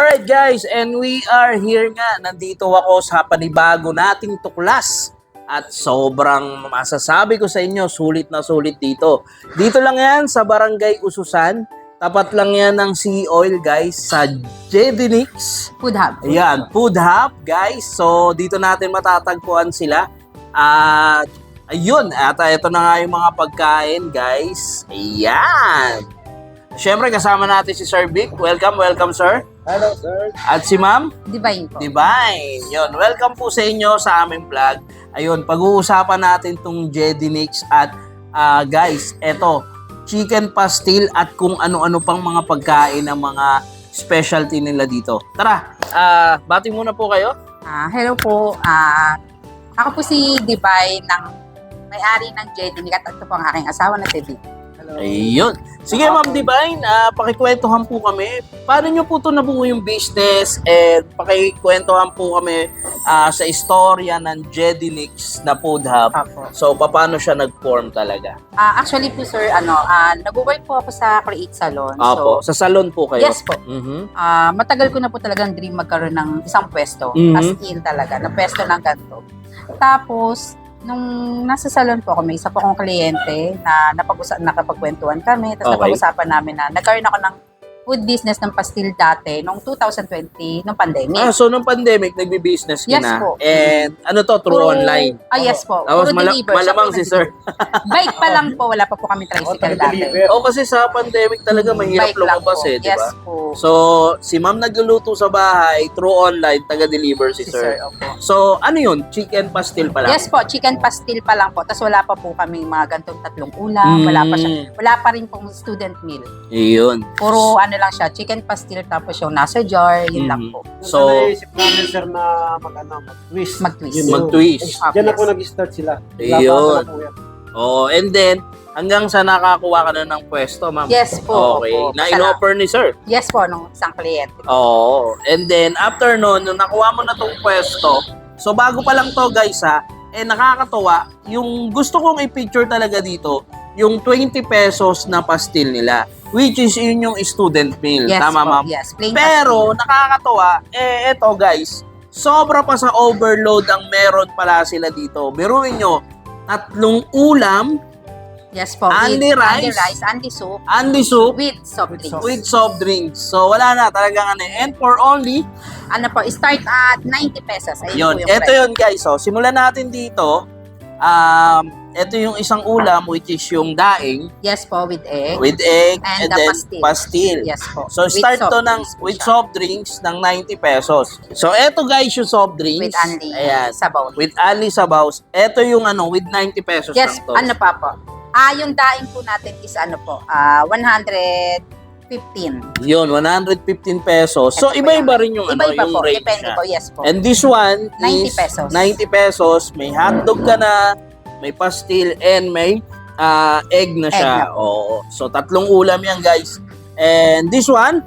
Alright guys, and we are here nga. Nandito ako sa panibago nating tuklas. At sobrang masasabi ko sa inyo, sulit na sulit dito. Dito lang yan sa Barangay Ususan. Tapat lang yan ng Sea Oil guys sa Jedinix. Food Hub. Ayan, Food Hub guys. So dito natin matatagpuan sila. At ayun, ito na nga yung mga pagkain guys. Ayan. Siyempre kasama natin si Sir Vic. Welcome sir. Hello, sir. At si Ma'am Divine po. Divine. Yun, welcome po sa inyo sa aming vlog. Ayun, pag-uusapan natin tong Jedinix at guys, eto, chicken pastil at kung ano-ano pang mga pagkain ng mga specialty nila dito. Tara, bati muna po kayo. Hello po. Ako po si Divine ng may-ari ng Jedinix at ito po ang aking asawa na si Vic. Ayun. Sige Ma'am Divine, pakikwentuhan po kami. Paano nyo po ito nabuo yung business and pakikwentuhan po kami sa istorya ng Jedinix na Food Hub. Apo. So, paano siya nag-form talaga? Actually po sir, nag-work po ako sa Create Salon. Opo, sa salon po kayo? Yes po. Mhm. Matagal ko na po talagang dream magkaroon ng isang pwesto. Mhm. As in talaga, na pwesto ng ganito. Tapos, nung nasa salon po ako, may isa po akong kliyente na nakapagkwentuhan kami. Tapos Okay. napag-usapan namin na nagkaroon ako ng food business ng pastil dati noong 2020, nung pandemic. So nung pandemic, nagbi-business ka Yes na. po. And ano to, through online? Yes po. Tapos Puro deliver. malamang si sir. Bike pa lang po, wala pa po kami tricycle dati. O kasi sa pandemic talaga mahirap Bike lang lumabas po. di Yes ba? po. So, si ma'am nagluluto sa bahay, through online, taga-deliver si Si sir. Opo. So, ano yun? Chicken pastil pala? Yes po, chicken pastil pa lang po. Tapos wala pa po kami mga gantong tatlong ulam. Wala pa siya. Wala pa rin pong student meal. Iyon. Puro ano lang siya, chicken pastil tapos yung nasa jar, yun lang po. So, naisip namin, sir, na mag-twist. Mag-twist. Yun yun. mag-twist. Diyan na Yes. po nag-start sila. Ayun. Wala pa po yan. Oh, and then, hanggang sa nakakuha ka na ng pwesto, ma'am. Yes po. Okay. Opo. Na in-offer ni sir. Yes po, nung isang kliyente. Oo. And then, after nun, nung nakuha mo na tong pwesto, so bago pa lang to guys nakakatuwa, yung gusto kong i-picture talaga dito, yung 20 pesos na pastil nila, which is yun yung student meal. Yes Tama, po. ma'am? Yes, plain Pero, nakakatuwa, eto guys, sobra pa sa overload ang meron pala sila dito. Biruin nyo, 3 ulam, pastil. Yes po. Only rice? Only rice, only soup, only soup, with soft drinks. with soft drinks. So, wala na talagang and for only Ano po, start at 90 pesos. Ayun yun, po yung ito price. yun guys. So, simulan natin dito. Ito yung isang ulam which is yung daing Yes po, with egg. with egg And and, the then pastil. pastil. Yes po. So, With start soft to ng drinks po with siya. soft drinks ng 90 pesos. So, ito guys yung soft drinks. With only Ayan. sabaw. With only sabaws. Ito yung with 90 pesos Yes, lang to. ano pa po? Yung daing po natin is 115. Yun, 115 pesos. So, Ito po iba-iba rin yung Iba-iba yung po, rate depende niya. po, yes po. And this one 90 is pesos. 90 pesos. May hotdog ka na, may pastil, and may egg na Egg siya. na po. Oo. So, 3 ulam yan, guys. And this one,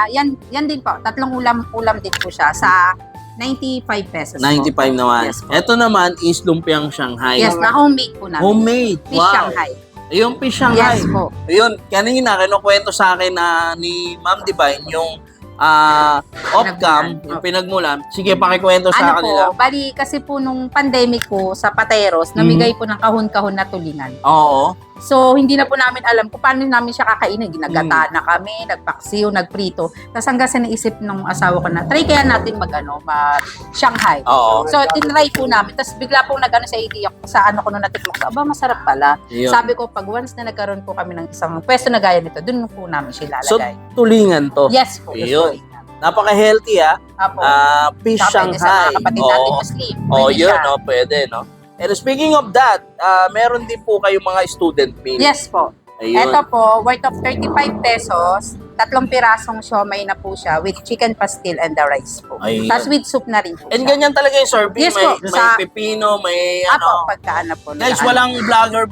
Yan din po, 3 ulam din po siya sa 95 pesos 95 po. naman. Yes po. Ito naman is lumpiang Shanghai. Yes, na homemade po namin. Homemade. Fish Wow. Shanghai. Yung fish Shanghai. Yes po. Ayun, kanina kinukwento sa akin ni Ma'am Divine yung off-cam, yung pinagmulan. Sige, pakikwento sa Ano kanila. po, bali kasi po nung pandemic po sa Pateros, namigay po ng kahon-kahon na tulingan. Oo. So, hindi na po namin alam kung paano namin siya kakainin. Ginagata na kami, nagpaksiw, nagprito. Tapos hanggang sa naisip nung asawa ko na, try kaya natin mag-Shanghai. Oo. So, tinry po namin. Tapos bigla po nag-ano sa idea ko, sa ano ko nung natikman ko, aba, masarap pala. Yun. Sabi ko, pag once na nagkaroon po kami ng isang pwesto na gaya nito, dun po namin siya So, lalagay. tulingan to. Yes po. Yun. Napaka-healthy Apo. Fish Saka pwede sa Shanghai. mga kapatid natin Oo. Muslim. Oh, Pwede yun, siya. no, pwede, no? And speaking of that, meron din po kayong mga student meal. Yes po. Ayun. Ito po, worth of 35 pesos. 3 pirasong siomay na po siya with chicken pastil and the rice po. Ayun. Tapos with soup na rin po And siya. ganyan talaga yung serving. Yes may, po, may sa- pepino, may Apo, pagkaano po. Guys, naka- walang vlogger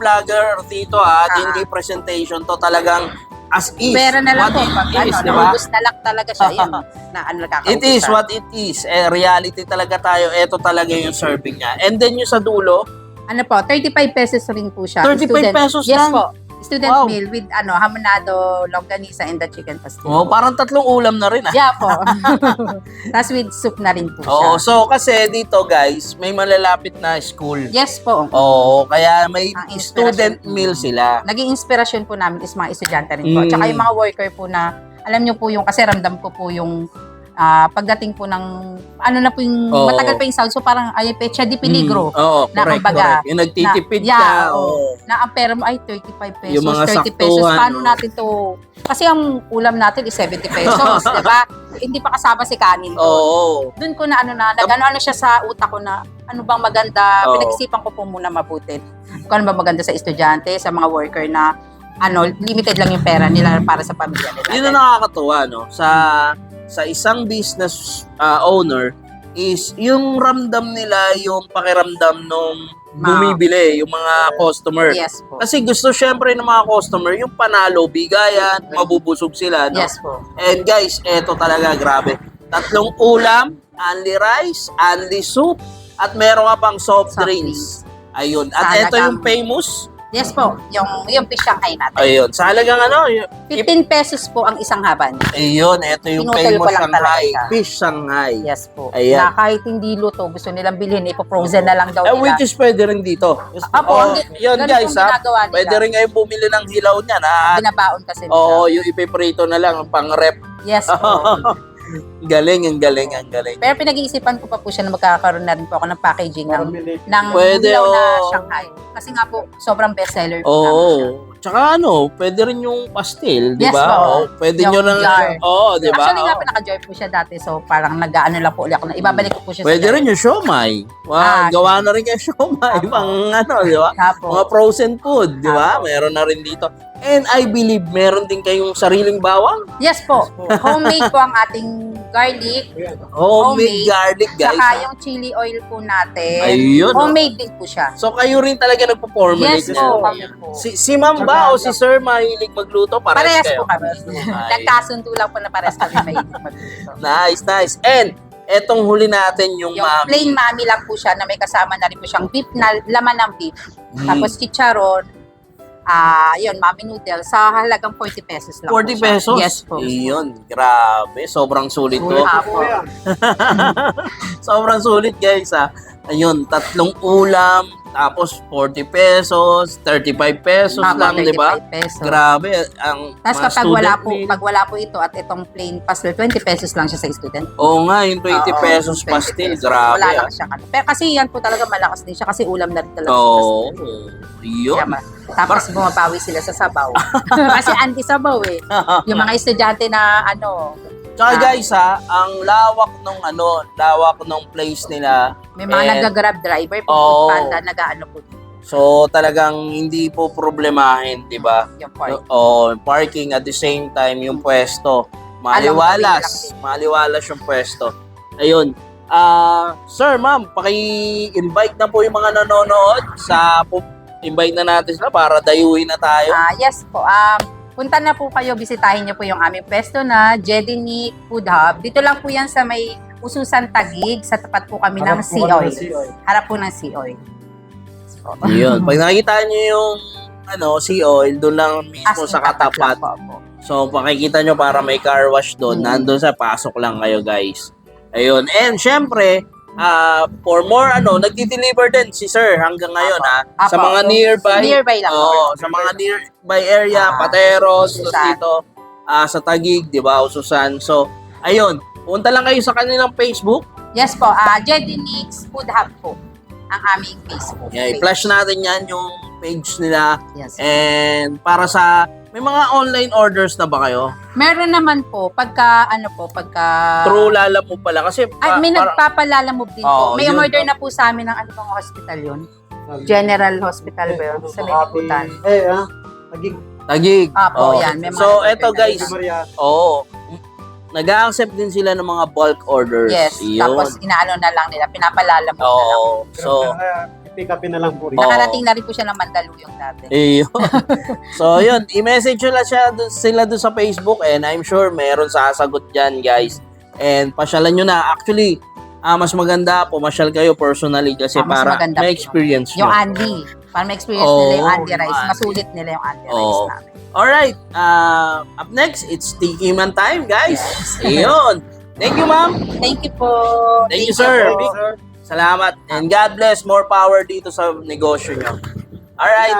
dito hindi presentation to, talagang as is. Pera na lang what po. Pag it is, ano, di ba? naubos na lang talaga siya. Yun, na ano, It is what it is. Reality talaga tayo. Ito talaga yung serving niya. And then yung sa dulo, Ano po, 35 pesos rin po siya. 35 pesos yes lang? po. Student Wow. meal with hamonado, longganisa, and the chicken pastel. Oh, parang 3 ulam na rin ah. Yeah po. Tapos with soup na rin po siya. Oo, so kasi dito guys, may malalapit na school. Yes po. Oo, kaya may Ang student inspirasyon. meal sila. Naging inspirasyon po namin is mga estudyante rin po. Mm. Tsaka yung mga worker po na, alam nyo po yung, kasi ramdam ko po yung pagdating po ng, Oo. matagal pa yung sound. So parang, ay, pecha di peligro. Oo, Na correct, kumbaga, correct. Yung nagtitipid na- yeah, ka. Oo. Na ang pera mo ay 35 pesos, Yung mga 30 pesos. saktuhan, Paano no? natin to? Kasi ang ulam natin is 70 pesos, di ba? Hindi pa kasama si kanin doon. Oo. Doon ko na nag-ano siya sa utak ko na ano bang maganda. Oo. Pinag-isipan ko po muna mabuti. Kung ano ba maganda sa estudyante, sa mga worker na limited lang yung pera nila para sa pamilya nila. Yun ang nakakatuwa, no? Sa isang business owner is yung ramdam nila yung pakiramdam nung bumibili, yung mga customer. Yes po. Kasi gusto syempre ng mga customer yung panalo, bigayan, mabubusog sila, no? Yes po. And guys, eto talaga, grabe. 3 ulam, only rice, only soup, at meron ka pang soft Soft drinks. Ayun. At eto Talagang- yung famous. Yes po. Yung fish Shanghai natin. Ayun. Sa halagang 15 pesos po ang isang haban. ayun, eto yung Pinutel ko famous lang talaga Shanghai. siya. Fish Shanghai. Yes po. Ayan. Na kahit hindi luto, gusto nilang bilhin, ipo-frozen na lang daw nila. Which is pwede rin dito. Apo, Oh, yun ganun guys, pong ha. ginagawa nila. Pwede rin kayo bumili ng hilaw niyan, ha. Binabaon kasi nila. Oo, yung ipiprito na lang, pang rep. Yes po. Galing, ang galing, ang galing. Pero pinag-iisipan ko pa po siya na magkakaroon na rin po ako ng packaging ng ng Pwede, hilaw na oo. Shanghai. Kasi nga po, sobrang bestseller po Oo. namin siya. Tsaka pwede rin yung pastil, di Yes ba? po. Oo, pwede Yung nyo lang. jar. Oo, di ba? Actually nga po, naka-joy po siya dati. So, parang nag-ano lang po ulit ako na ibabalik ko po siya Pwede sa rin yung siomay. Wow, gawa na rin kayo siomay. Apo. Pang di ba? Apo. Mga frozen food, di ba? Meron na rin dito. And I believe meron din kayong sariling bawang. Yes po. Homemade po ang ating garlic. Homemade garlic, guys. Saka yung chili oil po natin. Ayun, oh. Homemade din po siya. So kayo rin talaga nagpo-formulate. Yes po, kami po. Si ma'am ba o si sir mahilig magluto? Parehas kayo? po kami. Ay. Nagkasundo lang po na parehas kami may magluto. Nice, nice. And etong huli natin yung Yung mami. plain mami lang po siya na may kasama na rin po siyang beef na laman ng beef. Mm. Tapos chicharon. Yun, mami noodle sa halagang 40 pesos lang 40 po siya. pesos? Yes po. Iyon, grabe. Sobrang sulit to. Sulit Apo. po yan. Sobrang sulit guys ha. Ayun, 3 ulam, tapos 40 pesos, 35 pesos Apo, lang, di ba? 35 pesos. Grabe, ang Tapos mga kapag wala student po, meal. pag wala po ito at itong plain pastel, 20 pesos lang siya sa student. Oo nga, yung 20 Oo, pesos 20 pastil, pesos. grabe Wala ah. lang siya. Pero kasi yan po talaga malakas din siya kasi ulam na rin talaga Oo, sa pastel. yun. Kaya tapos bumabawi sila sa sabaw. kasi anti-sabaw eh. Yung mga estudyante na Tsaka guys ha, ang lawak nung place nila. may mga And- nag-grab driver po, Oo. food panda, nag-ano po So talagang hindi po problemahin, di ba? yung park. Parking at the same time yung pwesto. Alam mo, Maliwalas yung pwesto. Ayun. Sir, ma'am, paki-invite na po yung mga nanonood invite na natin sila para dayuhin na tayo. Yes po. Punta na po kayo, bisitahin niyo po yung aming pwesto na Jedinic Food Hub. Dito lang po yan sa may Ususan Taguig, sa tapat po kami ng Sea Oil. Harap po ng Sea Oil. Ayun. Pag nakikita niyo yung sea oil, doon lang mismo sa katapat. So, pakikita nyo para may car wash doon. Nandun sa pasok lang kayo, guys. Ayun. And, syempre, for more, nagdi-deliver din si Sir hanggang ngayon, ha? Sa mga nearby. Nearby lang po. Sa mga nearby area, Pateros, Ususan. dito, sa Taguig, di ba? Ususan. So, ayun. Punta lang kayo sa kanilang Facebook. Yes po. Jedinic Food Hub po ang aming Facebook. Yeah, i-flash natin yan yung page nila. Yes. And para sa, may mga online orders na ba kayo? Meron naman po, pagka True Lala mo pala. Kasi, may parang- nagpapalalamove din Oo, po. May yun. order na po sa amin ng ano bang hospital yun? General Hospital ba yun? Sa Miniputan. Naging Tagig. Apo, yan. May mga So, order eto na guys, Maria. nag-accept din sila ng mga bulk orders. Yes. Yun. Tapos inaano na lang nila, pinapalalamove na lang. Oo. So, I-pick upin na lang po rin. Oo. Nakarating na rin po siya ng Mandaluyong dati. Ayun. So, yun. I-message nyo lang sila dun sa Facebook and I'm sure meron sasagot dyan, guys. And pasyalan nyo na. Actually, mas maganda pumasyal kayo personally kasi Mas para maganda may po. experience Yung nyo. Andy. Para ma-experience nila yung Oo, Andy Rice. naman. Masulit nila yung Andy Oo. Rice namin. Alright, up next, it's Tiki Man time, guys. Ayun. Thank you, ma'am. Thank you po. Thank you, sir. Thank you, sir. Salamat. And God bless. More power dito sa negosyo nyo. Alright.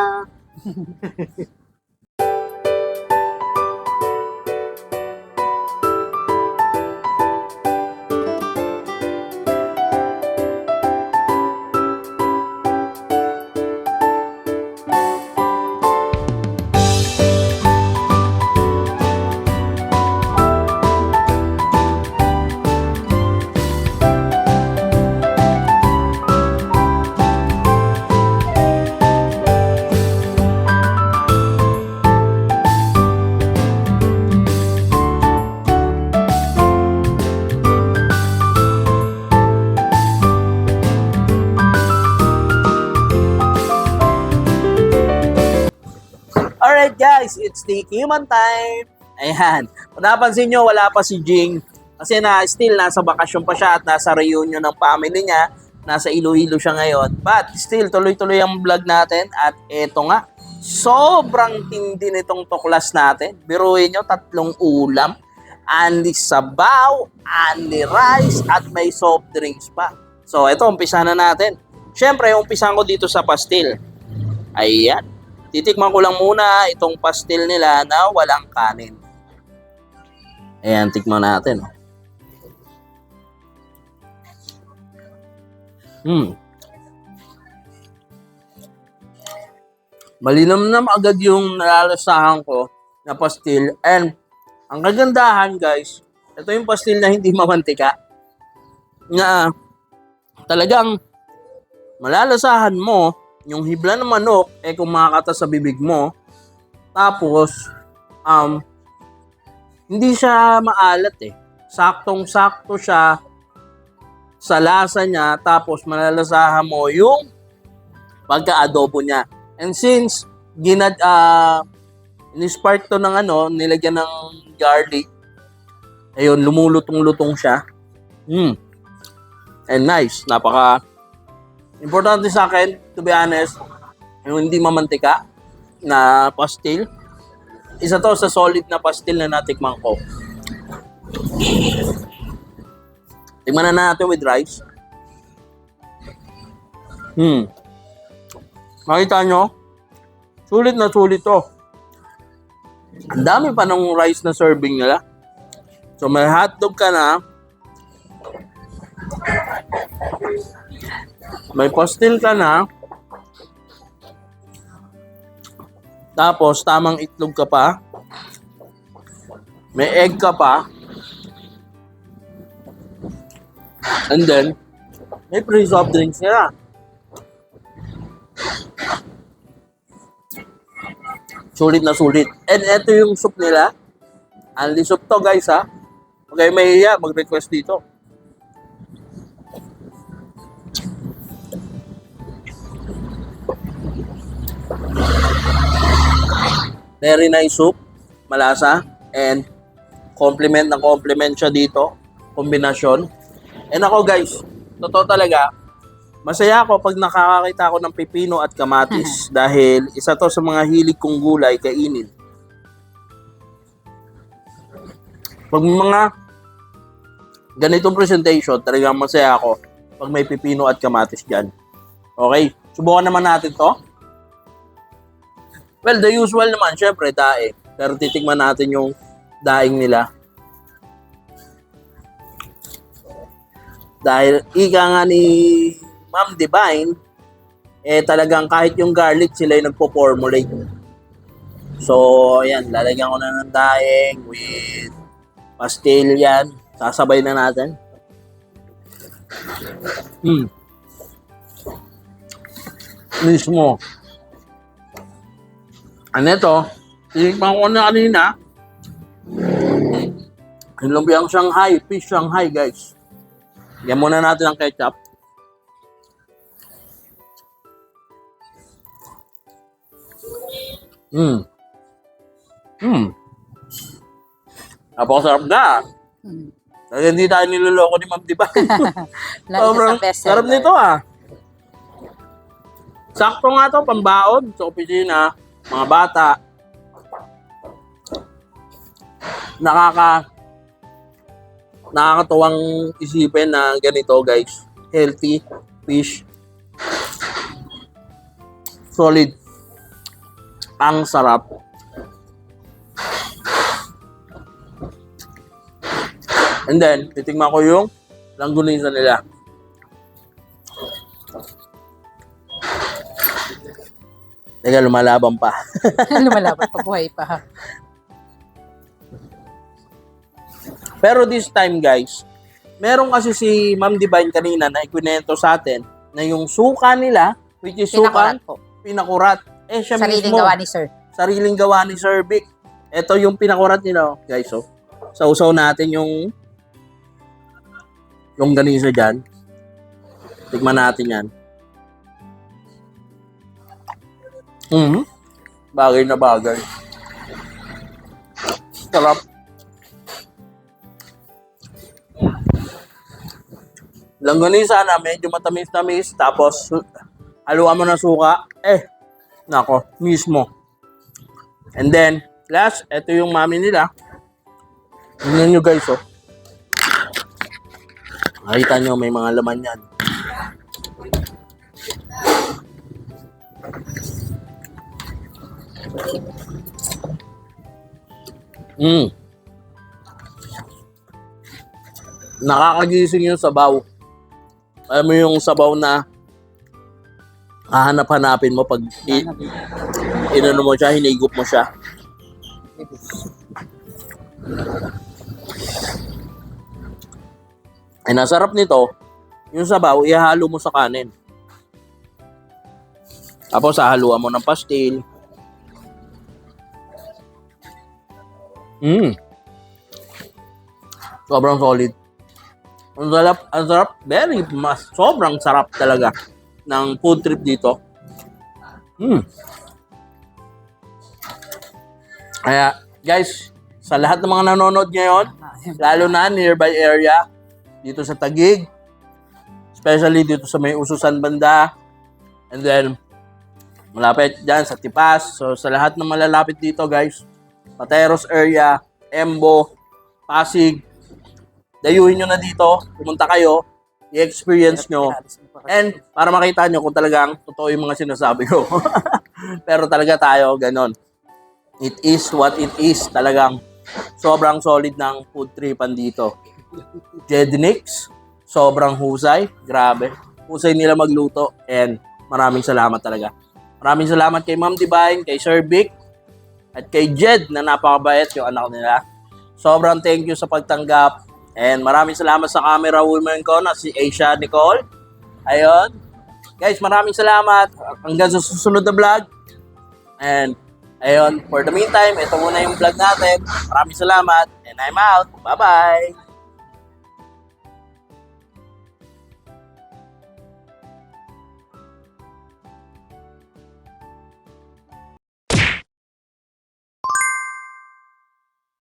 Alright guys, it's the Human time. Ayan. Kung napansin nyo, wala pa si Jing. Kasi still nasa bakasyon pa siya at nasa reunion ng family niya. Nasa Iloilo siya ngayon. But still, tuloy-tuloy ang vlog natin. At eto nga, sobrang tindi nitong tuklas natin. Biruin nyo, 3 ulam. Anli sabaw, anli rice, at may soft drinks pa. So, eto, umpisa na natin. Siyempre, umpisan ko dito sa pastil. Ayan. Titikman ko lang muna itong pastil nila na walang kanin. Ayan, tikman natin. Malinamnam agad yung nalalasahan ko na pastil. And ang kagandahan, guys, ito yung pastil na hindi mamantika. Na talagang malalasahan mo yung hibla ng manok, kumakata sa bibig mo. Tapos, hindi siya maalat Saktong-sakto siya sa lasa niya. Tapos, malalasahan mo yung pagka-adobo niya. And since, in-spark to ng nilagyan ng garlic. Ayun, lumulutong-lutong siya. And nice. Importante sa akin, to be honest, yung hindi mamantika na pastil. Isa to sa solid na pastil na natikman ko. Tikman na natin with rice. Makita nyo? Sulit na sulit to. Ang dami pa ng rice na serving nila. So may hotdog ka na. May pastil ka na. Tapos, tamang itlog ka pa. May egg ka pa. And then, may free soft drinks nila. Sulit na sulit. And ito yung soup nila. Anli soup to, guys, ha. Okay, may iya, mag-request dito. Very nice soup, malasa, and compliment siya dito, kombinasyon. And ako guys, totoo talaga, masaya ako pag nakakakita ako ng pipino at kamatis dahil isa to sa mga hilig kong gulay kainin. Pag mga ganitong presentation, talagang masaya ako pag may pipino at kamatis dyan. Okay, subukan naman natin to. Well, the usual naman, syempre, daing. Pero titikman natin yung daing nila. Dahil ika nga ni Ma'am Divine, talagang kahit yung garlic, sila yung nagpo-formulate. So, ayan, lalagyan ko na ng daing with pastil yan. Sasabay na natin. Mismo. Ano ito? Tinikman ko na kanina. Yung lumpiang Shanghai, fish Shanghai, guys. Yan muna natin ang ketchup. Napakasarap na. Kaya hindi tayo niloloko ni Ma'am Diba? Lalo Sobrang sa best sarap seller. nito ah. Sakto nga to, pambaon sa opisina, mga bata. Nakakatuwang isipin na ganito, guys. Healthy fish. Solid. Ang sarap. And then, titingnan ko yung langgunisa nila. Teka, lumalaban pa. Lumalaban pa, buhay pa. Pero this time, guys, meron kasi si Ma'am Divine kanina na ikwento sa atin na yung suka nila, which is Pinakurat suka, po. pinakurat. Eh, siya Sariling mismo, gawa ni Sir. sariling gawa ni Sir Vic. Ito yung pinakurat nila, guys. So, sausaw natin yung ganisa dyan. Tikman natin yan. Bagay na bagay. Sarap. Langganisa na medyo matamis-tamis. Tapos, haluan mo ng suka. Nako, mismo. And then, last, ito yung mami nila. Tingnan nyo guys, oh. Nakita nyo, may mga laman yan. Nakakagising yung sabaw. Alam mo yung sabaw na hahanap-hanapin mo pag inano mo siya, hinigop mo siya. Ay, nasarap nito, yung sabaw, ihalo mo sa kanin. Tapos, hahaluan mo ng pastil. Sobrang solid. Ang sarap, sobrang sarap talaga ng food trip dito. Kaya, guys, sa lahat ng mga nanonood ngayon, lalo na nearby area, dito sa Taguig, especially dito sa may Ususan banda, and then, malapit dyan sa Tipas. So, sa lahat ng malalapit dito, guys, Pateros area, Embo, Pasig, dayuhin nyo na dito, pumunta kayo, i-experience nyo, and para makita nyo kung talagang totoo yung mga sinasabi ko. Pero talaga tayo, ganon. It is what it is. Talagang sobrang solid ng food tripan dito. Jednix, sobrang husay. Grabe. Husay nila magluto, and maraming salamat talaga. Maraming salamat kay Ma'am Divine, kay Sir Vic, at kay Jed na napakabait yung anak nila. Sobrang thank you sa pagtanggap. And maraming salamat sa camera woman ko na si Asia Nicole. Ayun. Guys, maraming salamat. Hanggang sa susunod na vlog. And ayun, for the meantime, ito muna yung vlog natin. Maraming salamat. And I'm out. Bye-bye.